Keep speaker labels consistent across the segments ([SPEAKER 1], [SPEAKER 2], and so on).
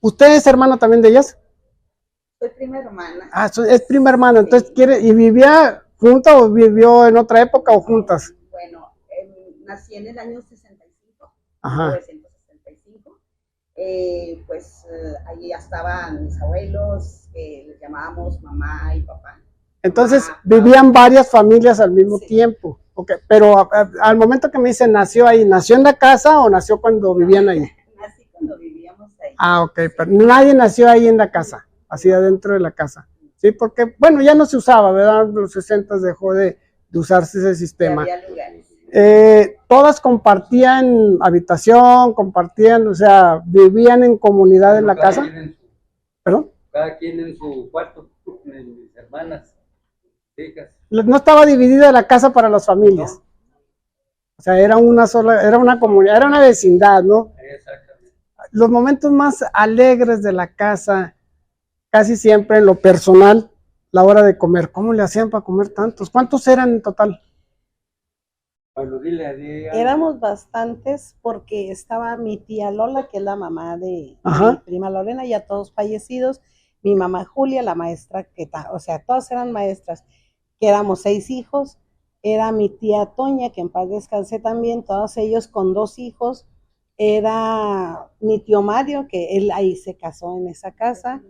[SPEAKER 1] ¿Usted es hermana también de ellas?
[SPEAKER 2] Soy prima hermana.
[SPEAKER 1] Ah, es prima hermana, entonces ¿y vivía junta o vivió en otra época o juntas?
[SPEAKER 2] Bueno, nací en el año 65,
[SPEAKER 1] Ajá.
[SPEAKER 2] 1965. Ahí ya estaban mis abuelos, que les llamábamos mamá y papá.
[SPEAKER 1] Entonces
[SPEAKER 2] Mamá,
[SPEAKER 1] vivían varias familias al mismo
[SPEAKER 2] sí.
[SPEAKER 1] tiempo. Okay. Pero al momento que me dice nació ahí, ¿nació en la casa o nació cuando vivían ahí?
[SPEAKER 2] Nací cuando vivíamos ahí.
[SPEAKER 1] Ah, ok, pero nadie nació ahí en la casa, así adentro de la casa. Sí, porque, bueno, ya no se usaba, ¿verdad? En los 60 dejó de usarse ese sistema.
[SPEAKER 2] Había lugares.
[SPEAKER 1] Todas compartían habitación, compartían, o sea, vivían en comunidad en la casa. ¿Perdón?
[SPEAKER 3] Cada quien en su cuarto, mis hermanas, hijas.
[SPEAKER 1] No estaba dividida la casa para las familias. No. O sea, era una sola, era una comunidad, era una vecindad, ¿no?
[SPEAKER 3] Exactamente.
[SPEAKER 1] Los momentos más alegres de la casa, casi siempre en lo personal, la hora de comer. ¿Cómo le hacían para comer tantos? ¿Cuántos eran en total?
[SPEAKER 3] Bueno, dile.
[SPEAKER 4] Éramos bastantes porque estaba mi tía Lola, que es la mamá de mi prima Lorena, ya todos fallecidos, mi mamá Julia, la maestra, o sea, todas eran maestras, que éramos 6 hijos, era mi tía Toña, que en paz descanse también, todos ellos con 2 hijos, era mi tío Mario, que él ahí se casó en esa casa,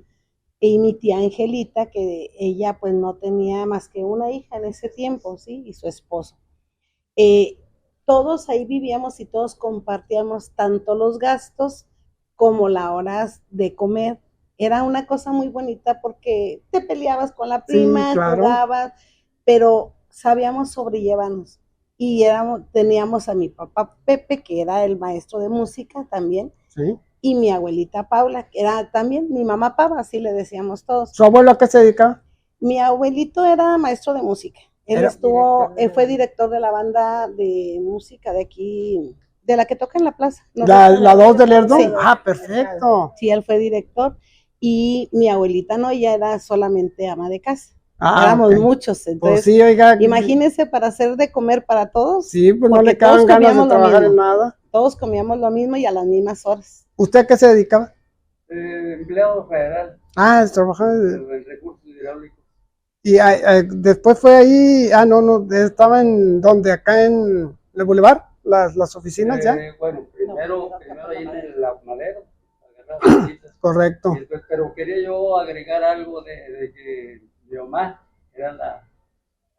[SPEAKER 4] y mi tía Angelita, que ella pues no tenía más que una hija en ese tiempo, ¿sí? Y su esposo. Todos ahí vivíamos y todos compartíamos tanto los gastos como las horas de comer. Era una cosa muy bonita porque te peleabas con la prima, sí, claro, jugabas, pero sabíamos sobrellevarnos. Y teníamos a mi papá Pepe, que era el maestro de música también, sí, y mi abuelita Paula, que era también mi mamá Pava, así le decíamos todos.
[SPEAKER 1] ¿Su abuelo a qué se dedica?
[SPEAKER 4] Mi abuelito era maestro de música. Él fue director de la banda de música de aquí, de la que toca en la plaza.
[SPEAKER 1] ¿No la 2 de Lerdo?
[SPEAKER 4] Sí.
[SPEAKER 1] Ah, perfecto.
[SPEAKER 4] Sí, él fue director. Y mi abuelita no, ella era solamente ama de casa. Éramos muchos, entonces, pues sí, oiga, imagínense para hacer de comer para todos.
[SPEAKER 1] Sí, pues no le caben ganas de trabajar en nada.
[SPEAKER 4] Todos comíamos lo mismo y a las mismas horas.
[SPEAKER 1] ¿Usted a qué se dedicaba?
[SPEAKER 3] Empleado federal.
[SPEAKER 1] Ah, trabajaba
[SPEAKER 3] en recursos hidráulicos.
[SPEAKER 1] Y después fue ahí, no, estaba en donde, acá en el Boulevard, las oficinas ya.
[SPEAKER 3] Bueno, primero ahí en el Madero.
[SPEAKER 1] Correcto.
[SPEAKER 3] Después, pero quería yo agregar algo de que mi mamá era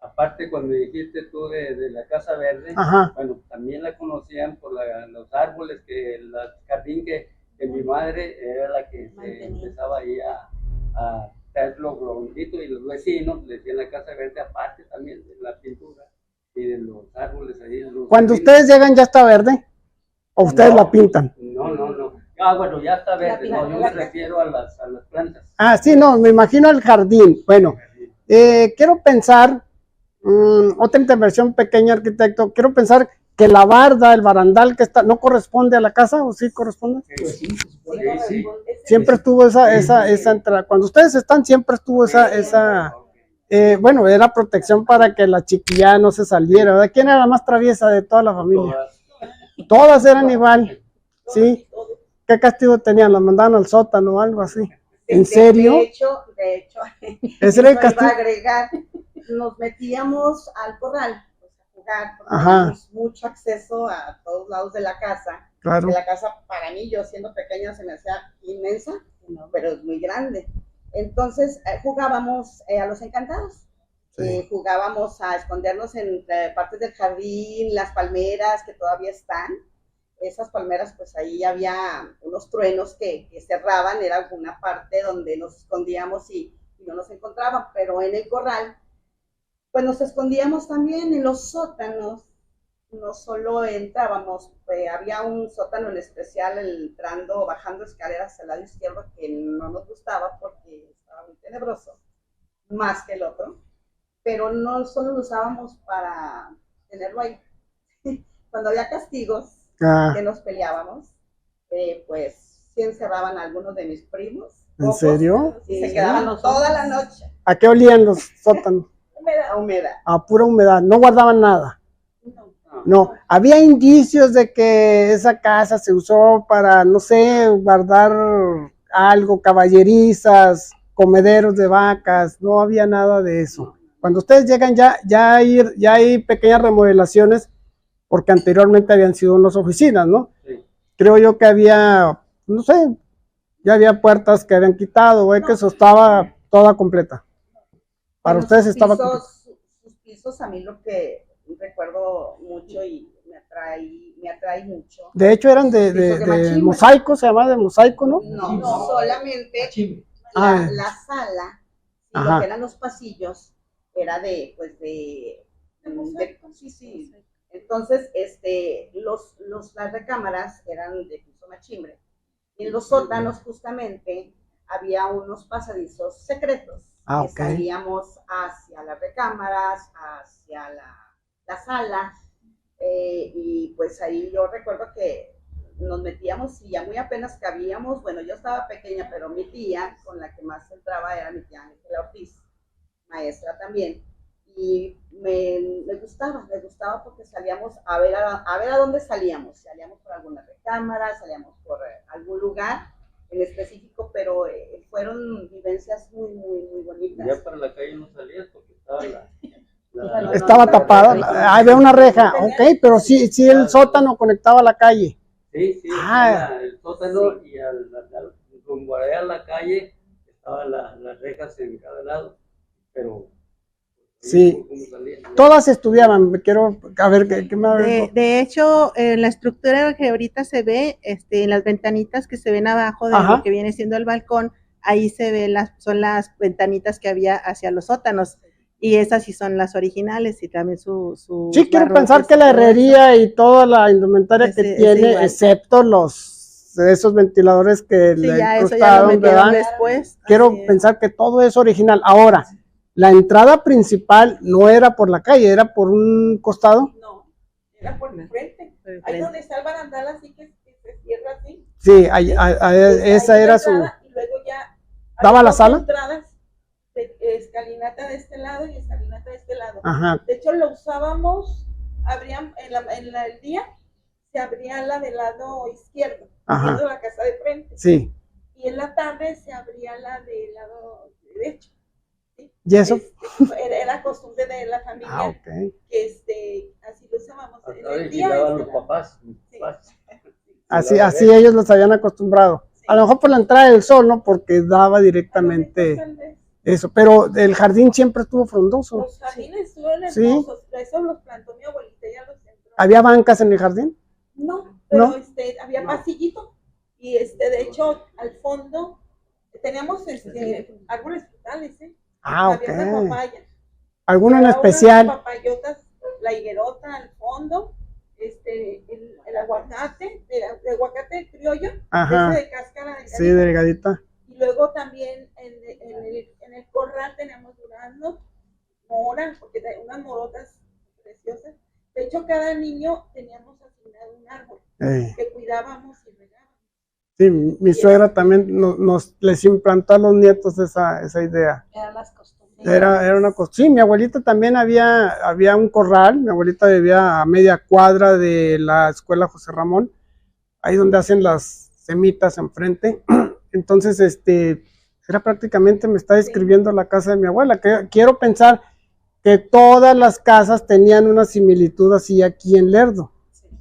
[SPEAKER 3] aparte cuando dijiste tú de la Casa Verde, ajá, bueno, también la conocían por los árboles, el jardín que mi madre era la que se empezaba ahí a lo bonito, y los vecinos le decían la Casa Verde, aparte también de la pintura y de los árboles ahí.
[SPEAKER 1] Cuando ustedes llegan, ¿ya está verde? ¿O ustedes la pintan?
[SPEAKER 3] No. Bueno, ya está verde, no, yo me refiero a las plantas.
[SPEAKER 1] Ah, sí, no, me imagino el jardín. Bueno, quiero pensar, otra intervención pequeña, arquitecto, quiero pensar que la barda, el barandal que está, ¿no corresponde a la casa o sí corresponde?
[SPEAKER 3] Sí.
[SPEAKER 1] Siempre estuvo esa entrada. Cuando ustedes están, siempre estuvo esa bueno, era protección para que la chiquilla no se saliera, ¿verdad? ¿Quién era la más traviesa de toda la familia? Todas eran igual, ¿sí? ¿Qué castigo tenían? ¿Las mandaban al sótano o algo así? ¿En serio?
[SPEAKER 2] De hecho,
[SPEAKER 1] ese era el castigo.
[SPEAKER 2] Iba a agregar, nos metíamos al corral, pues, a jugar, porque teníamos mucho acceso a todos lados de la casa.
[SPEAKER 1] Claro.
[SPEAKER 2] De la casa, para mí, yo siendo pequeña, se me hacía inmensa, pero es muy grande. Entonces, jugábamos a los encantados. Sí. Jugábamos a escondernos entre partes del jardín, las palmeras que todavía están. Esas palmeras, pues ahí había unos truenos que cerraban, era una parte donde nos escondíamos y no nos encontraban, pero en el corral, pues nos escondíamos también en los sótanos. No solo entrábamos, había un sótano en especial entrando o bajando escaleras al lado izquierdo que no nos gustaba porque estaba muy tenebroso, más que el otro, pero no solo lo usábamos para tenerlo ahí. Cuando había castigos, que nos peleábamos, pues sí encerraban a algunos de mis primos.
[SPEAKER 1] ¿En serio?
[SPEAKER 2] Y se quedaban toda la noche.
[SPEAKER 1] ¿A qué olían los sótanos?
[SPEAKER 2] Humedad.
[SPEAKER 1] A pura humedad, no guardaban nada. No, había indicios de que esa casa se usó para, no sé, guardar algo, caballerizas, comederos de vacas, no había nada de eso. Cuando ustedes llegan ya hay pequeñas remodelaciones, porque anteriormente habían sido unas oficinas, ¿no? Sí. Creo yo que había, no sé, ya había puertas que habían quitado, que eso estaba toda completa. Para ustedes estaba completa.
[SPEAKER 2] Sus pisos, a mí lo que recuerdo mucho y me atrae mucho.
[SPEAKER 1] De hecho eran de mosaico, se llama de mosaico, ¿no?
[SPEAKER 2] No, solamente la sala, y lo que eran los pasillos, era de sí. Entonces, las recámaras eran de piso machimbre. Y en los sótanos, justamente, había unos pasadizos secretos. Que salíamos hacia las recámaras, hacia la sala. Y pues ahí yo recuerdo que nos metíamos y ya muy apenas cabíamos. Bueno, yo estaba pequeña, pero mi tía, con la que más entraba, era mi tía Ángela Ortiz, maestra también. Y me gustaba porque salíamos a ver a dónde salíamos por alguna recámara, salíamos por algún lugar en específico, pero fueron vivencias muy bonitas.
[SPEAKER 3] Ya para la calle no salías porque estaba
[SPEAKER 1] estaba tapada, había una reja, pero sí el sótano conectaba a la calle.
[SPEAKER 3] Sí, el sótano, sí. Y rumbo a la calle estaban las rejas en cada lado, pero
[SPEAKER 1] sí, todas estudiaban. Quiero a ver qué me
[SPEAKER 4] de hecho, la estructura que ahorita se ve, en las ventanitas que se ven abajo de lo que viene siendo el balcón, ahí se ve son las ventanitas que había hacia los sótanos, y esas sí son las originales, y también su
[SPEAKER 1] sí, quiero pensar que la herrería y toda la indumentaria que tiene, excepto esos ventiladores que le incrustaron, ¿verdad?
[SPEAKER 4] Después.
[SPEAKER 1] Quiero pensar que todo es original. Ahora, la entrada principal no era por la calle, era por un costado.
[SPEAKER 5] No, era por el frente. Ahí donde está el barandal, así que se cierra así.
[SPEAKER 1] Sí, esa era su.
[SPEAKER 5] Y luego ya.
[SPEAKER 1] ¿Daba la sala?
[SPEAKER 5] Entradas de escalinata de este lado y escalinata de este lado.
[SPEAKER 1] Ajá.
[SPEAKER 5] De hecho, lo usábamos, el día se abría la del lado izquierdo, viendo la casa de frente.
[SPEAKER 1] Sí.
[SPEAKER 5] Y en la tarde se abría la del lado derecho.
[SPEAKER 1] ¿Y eso?
[SPEAKER 5] Era costumbre de la familia, que así lo usábamos.
[SPEAKER 3] En el día los papás.
[SPEAKER 5] Sí.
[SPEAKER 1] Así ellos los habían acostumbrado. Sí. A lo mejor por la entrada del sol, ¿no? Porque daba directamente eso. Pero el jardín siempre estuvo frondoso.
[SPEAKER 5] Los jardines estuvieron hermosos. Sí. Eso los plantó mi abuelita, ya los sembró.
[SPEAKER 1] ¿Había bancas en el jardín?
[SPEAKER 5] No, pero había pasillito. Y de hecho, al fondo teníamos árboles frutales, había una papaya.
[SPEAKER 1] ¿Alguno en especial?
[SPEAKER 5] Unas papayotas, la higuerota al fondo, el aguacate, el aguacate criollo, ese de cáscara delgadita.
[SPEAKER 1] Sí, delgadita.
[SPEAKER 5] Y luego también en el corral teníamos duraznos, mora, porque unas morotas preciosas. De hecho, cada niño teníamos asignado un árbol que cuidábamos y regábamos.
[SPEAKER 1] Sí, mi suegra también les implantó a los nietos esa idea.
[SPEAKER 5] Eran las costumbres.
[SPEAKER 1] Era una costumbre. Sí, mi abuelita también había un corral. Mi abuelita vivía a media cuadra de la escuela José Ramón, ahí donde hacen las semitas enfrente. Entonces, era prácticamente, me está describiendo la casa de mi abuela, que quiero pensar que todas las casas tenían una similitud así aquí en Lerdo.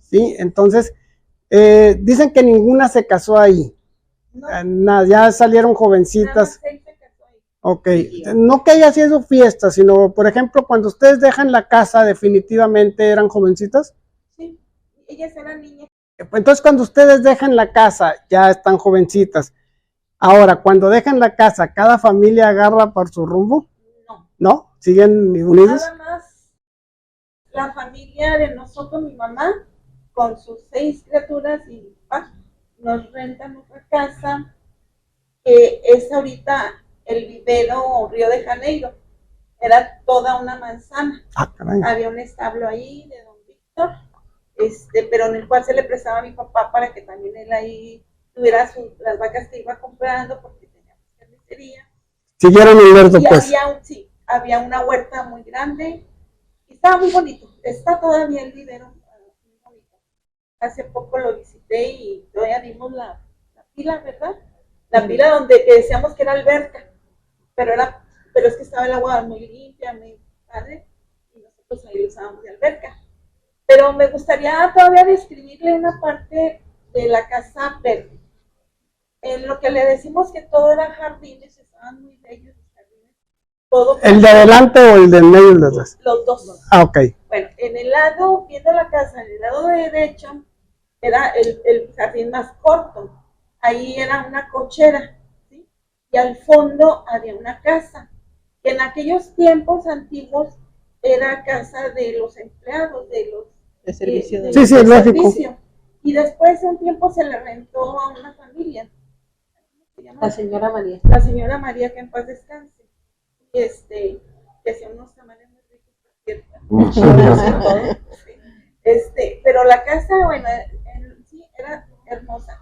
[SPEAKER 1] ¿Sí? Entonces, dicen que ninguna se casó ahí. No. Ya salieron jovencitas. Ok, no que haya sido fiesta, sino, por ejemplo, cuando ustedes dejan la casa, definitivamente eran jovencitas.
[SPEAKER 5] Sí, ellas eran niñas.
[SPEAKER 1] Entonces, cuando ustedes dejan la casa, ya están jovencitas. Ahora, cuando dejan la casa, ¿cada familia agarra por su rumbo?
[SPEAKER 5] No.
[SPEAKER 1] ¿No? ¿Siguen unidos?
[SPEAKER 5] Nada más la familia de nosotros, mi mamá, con sus 6 criaturas y nos rentan otra casa, que es ahorita el vivero Río de Janeiro. Era toda una manzana. Había un establo ahí de don Víctor, pero en el cual se le prestaba a mi papá para que también él ahí tuviera las vacas que iba comprando, porque tenía carnicería.
[SPEAKER 1] Siguieron el Lerdo, pues.
[SPEAKER 5] Había una huerta muy grande y estaba muy bonito. Está todavía el vivero muy bonito. Hace poco lo visité y todavía vimos la pila, ¿verdad? La pila donde que decíamos que era alberca, pero es que estaba el agua muy limpia, muy padre, y nosotros ahí usábamos de alberca. Pero me gustaría todavía describirle una parte de la casa verde. En lo que le decimos que todo era jardines, estaban muy bellos los jardines. Todo
[SPEAKER 1] ¿El de adelante o el de medio y el de atrás?
[SPEAKER 5] Los dos.
[SPEAKER 1] Ah, ok.
[SPEAKER 5] Bueno, en el lado, viendo la casa, en el lado derecho, era el jardín más corto. Ahí era una cochera, ¿sí? Y al fondo había una casa, que en aquellos tiempos antiguos era casa de los empleados, de los
[SPEAKER 4] de servicio.
[SPEAKER 1] Sí, sí, lógico.
[SPEAKER 5] servicio. Y después de un tiempo se le rentó a una familia.
[SPEAKER 4] La señora María.
[SPEAKER 5] La señora María, que en paz descanse. Que hacía unos tamales muy ricos, por cierto. Pero la casa, bueno, sí, era hermosa.